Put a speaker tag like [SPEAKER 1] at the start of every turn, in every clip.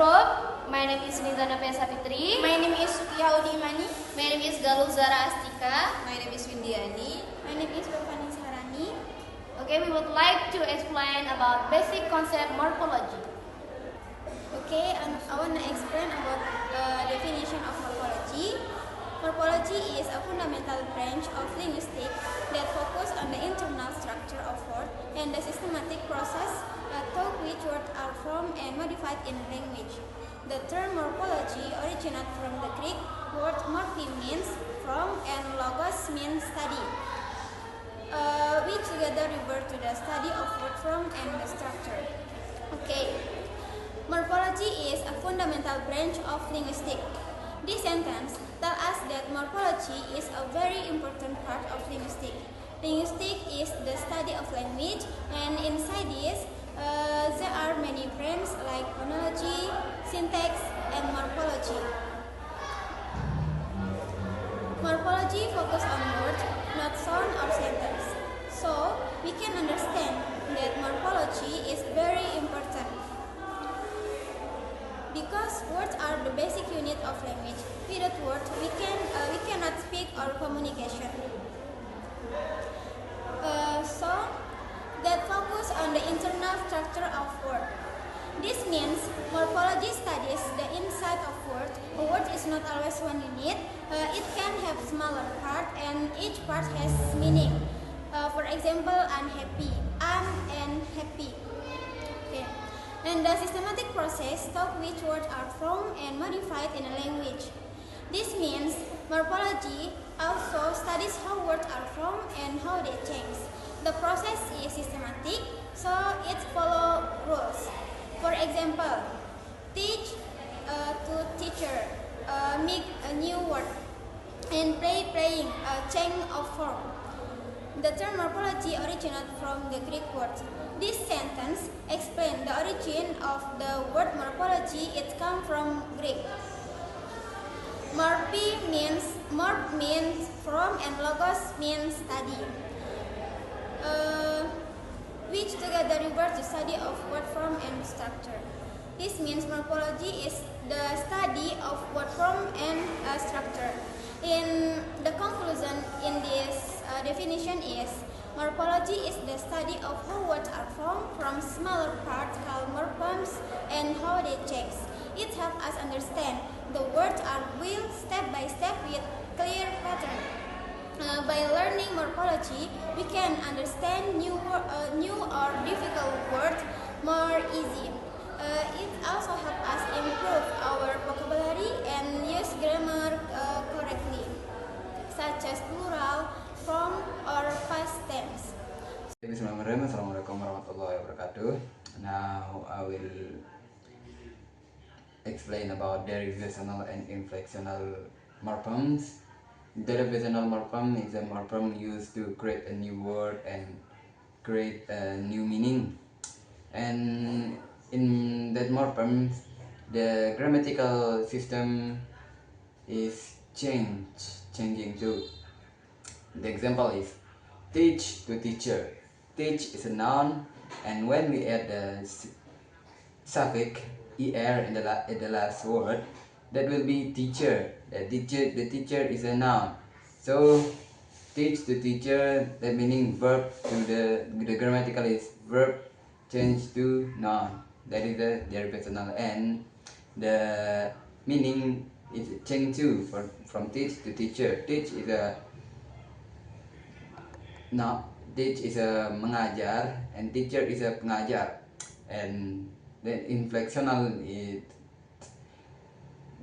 [SPEAKER 1] group. My name is Nizana Pesapitri.
[SPEAKER 2] My name is Sukiya Udimani.
[SPEAKER 1] My name is Galuh Zara Astika.
[SPEAKER 3] My name is Windiani.
[SPEAKER 2] My name is Bhavani Sarani.
[SPEAKER 1] Okay, we would like to explain about basic concept morphology.
[SPEAKER 2] Okay, I want to explain about the definition of morphology. Morphology is a fundamental branch of linguistics that focuses on the internal structure of words and the systematic process through which words are formed and modified in language. The term morphology originates from the Greek word morphe means from and logos means study, which together refer to the study of word form and the structure. Okay, morphology is a fundamental branch of linguistics. This sentence tells us that morphology is a very important part of linguistics. Linguistics is the study of language, and inside this, there are many branches like phonology, syntax, and morphology. Morphology focuses on words, not sound or sentence. So, we can understand that morphology is very important. Because words are the basic unit of language. Without words, we cannot speak or communication. So that focus on the internal structure of word. This means morphology studies the inside of word. A word is not always one unit. It can have smaller part, and each part has meaning. For example, unhappy, and happy. Okay. And the systematic process through which words are formed and modified in a language. This means morphology also studies how words are formed and how they change. The process is systematic, so it follows rules. For example, teach to teacher, make a new word, and playing, change of form. The term morphology originates from the Greek word. This sentence explains the origin of the word morphology. It comes from Greek. Morphe means from, and logos means study, which together refer to study of word form and structure. This means morphology is the study of word form and structure. In the conclusion in this definition is, morphology is the study of how words are formed from smaller parts called morphemes and how they change. It helps us understand the words are built step by step with clear pattern. By learning morphology, we can understand new or difficult words more easy. It also helps us improve our vocabulary and use grammar correctly, such as plural, form, or past tense.
[SPEAKER 4] Bismillahirrahmanirrahim. Assalamualaikum warahmatullahi wabarakatuh. Now I will explain about derivational and inflectional morphemes. Derivational morpheme is a morpheme used to create a new word and create a new meaning. And in that morpheme, the grammatical system is changing too. The example is teach to teacher. Teach is a noun, and when we add the suffix er in the last word, that will be teacher. The teacher is a noun. So teach to teacher, that meaning verb to the grammatical is verb change to noun. That is the derivational, and the meaning is change too from teach to teacher. Teach is a mengajar, and teacher is a pengajar. And the inflectional is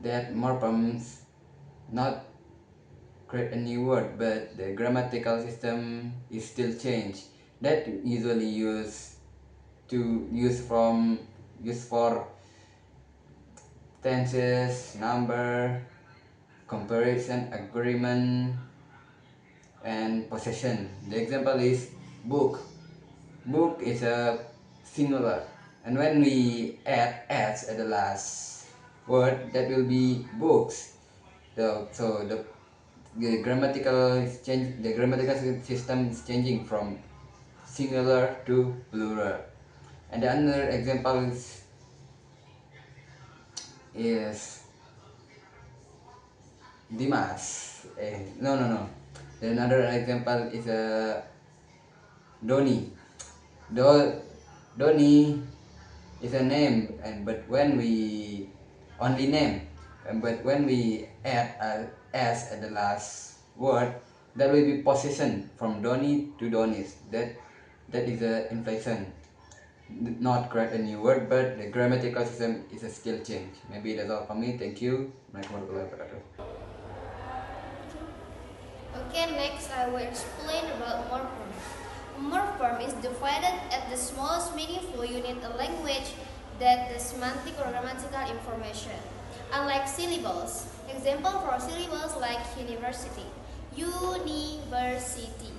[SPEAKER 4] that morphemes not create a new word, but the grammatical system is still changed. That usually used for tenses, number, comparison, agreement, and possession. The example is book. Book is a singular, and when we add s at the last word, that will be books. So the grammatical system is changing from singular to plural. And the other example is is Dimas. No. Then another example is Doni. Doni is a name, but when we only name, but when we add s at the last word, that will be possession from Doni to Donis. That is an inflection, not create a new word, but the grammatical system is a skill change. Maybe that's all for me. Thank you.
[SPEAKER 1] Okay, next I will explain about morpheme. A morpheme is divided at the smallest meaningful unit of language that the semantic or grammatical information. Unlike syllables, example for syllables like university, university.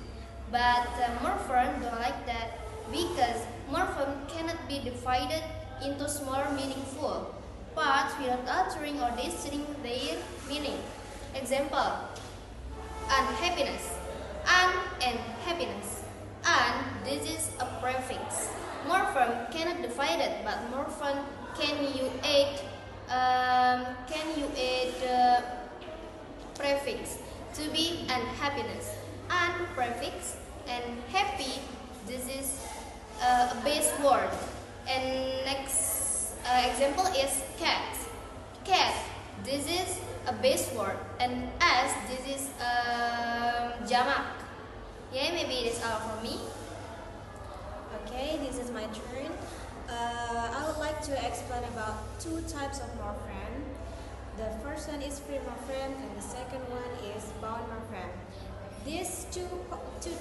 [SPEAKER 1] But morpheme don't like that because morpheme cannot be divided into smaller meaningful parts without altering or distorting their meaning. Example, unhappiness, and happiness. And this is a prefix. Morpheme cannot divide it, but morpheme can you add prefix to be unhappiness, and prefix and happy. This is a base word. And next example is cat. Cat. This is a base word, and as this is jamak. Yeah, maybe it is all for me.
[SPEAKER 2] Okay, this is my turn. I would like to explain about two types of morpheme. The first one is free morpheme, and the second one is bound morpheme. These two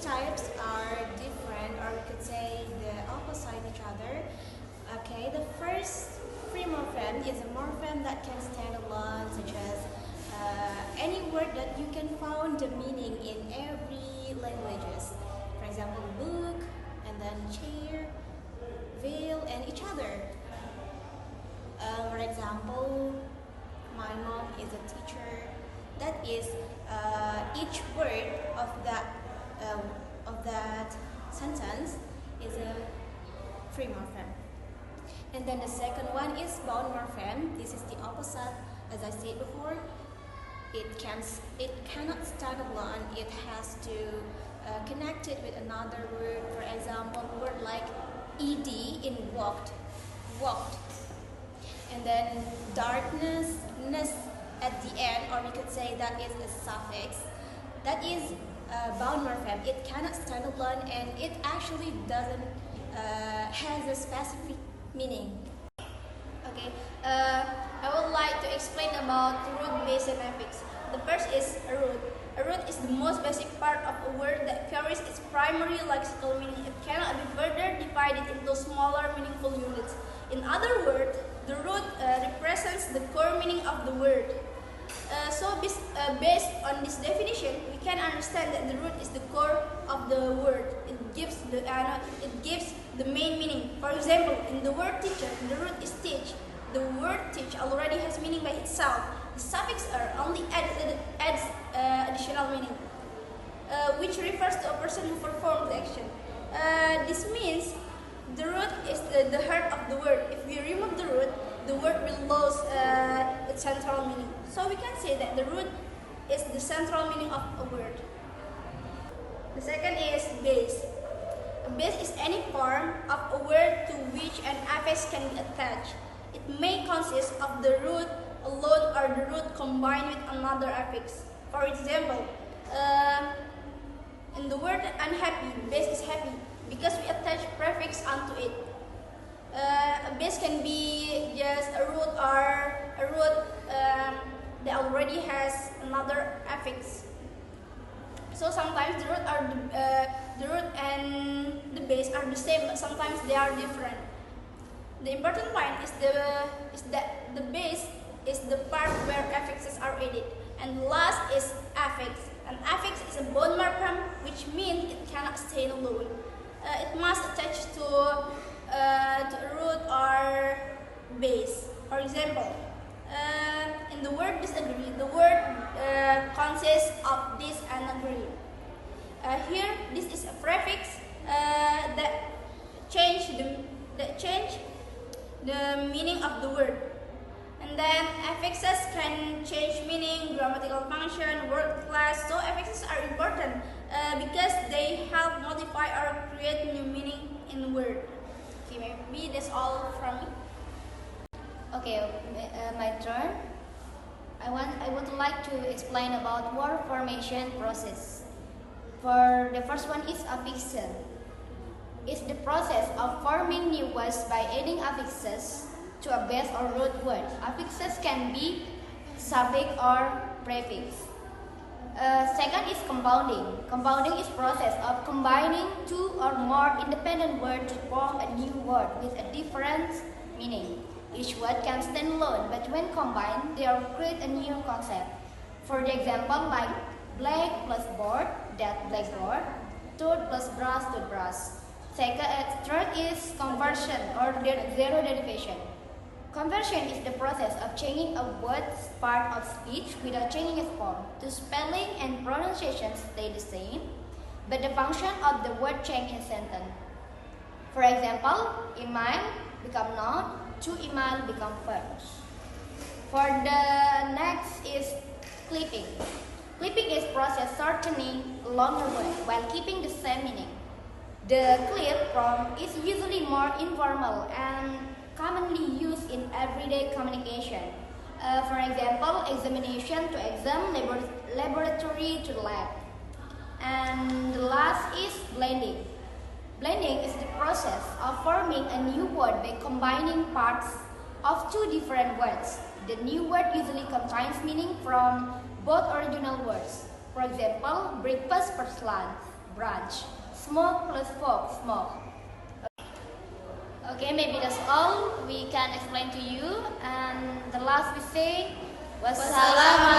[SPEAKER 2] types are different, or we could say the opposite each other. Okay, the first free morpheme is a morpheme that can stand alone, such as any word that you can find the meaning in every languages. For example, book, and then chair, veil, and each other. For example, my mom is a teacher. That is, each word of that sentence is a free morpheme. And then the second one is bound morpheme. This is the opposite, as I said before. It cannot stand alone. It has to connect it with another word. For example, a word like ed in walked. And then darkness, ness at the end, or we could say that is a suffix. That is bound morpheme. It cannot stand alone, and it actually doesn't has a specific meaning.
[SPEAKER 1] Okay, I would like to explain about root, base, and affix. The first is a root. A root is the most basic part of a word that carries its primary lexical meaning. It cannot be further divided into smaller meaningful units. In other words, the root represents the core meaning of the word. Based on this definition, we can understand that the root is the core of the word. It gives the main meaning. For example, in the word teacher, the root is teach. The word teach already has meaning by itself. The suffix er only adds additional meaning, which refers to a person who performs the action. This means the root is the heart of the word. If we remove the root, the word will lose its central meaning. So we can say that the root is the central meaning of a word. The second is base. A base is any form of a word to which an affix can be attached. It may consist of the root alone or the root combined with another affix. For example, in the word unhappy, base is happy because we attach prefix onto it. A base can be just a root or a root that already has another affix. So sometimes the root and the base are the same, but sometimes they are different. The important point is that the base is the part where affixes are added, and last is affix. An affix is a bound morpheme, which means it cannot stay alone. It must attach to a root or base. For example, in the word disagree, the word consists of dis and agree. Here, this is a prefix that change the meaning of the word. And And then affixes can change meaning, grammatical function, word class. So affixes are important because they help modify or create new meaning in word. Okay, maybe that's all from me.
[SPEAKER 3] Okay, my turn. I would like to explain about word formation process. For the first one is affixes. It's the process of forming new words by adding affixes to a base or root word. Affixes can be suffix or prefix. Second is compounding. Compounding is process of combining two or more independent words to form a new word with a different meaning. Each word can stand alone, but when combined, they create a new concept. For the example, like black plus board, that blackboard, tooth plus brush, toothbrush. Third is conversion or zero derivation. Conversion is the process of changing a word's part of speech without changing its form. The spelling and pronunciation stay the same, but the function of the word change in sentence. For example, email become noun, to email become verb. For the next is clipping. Clipping is process shortening longer word while keeping the same meaning. The clip form is usually more informal and commonly used in everyday communication. For example, examination to exam, laboratory to lab. And the last is blending. Blending is the process of forming a new word by combining parts of two different words. The new word usually contains meaning from both original words. For example, breakfast plus lunch, brunch. Smoke plus fork, smoke. Okay, maybe that's all we can explain to you. And the last we say, wassalamualaikum.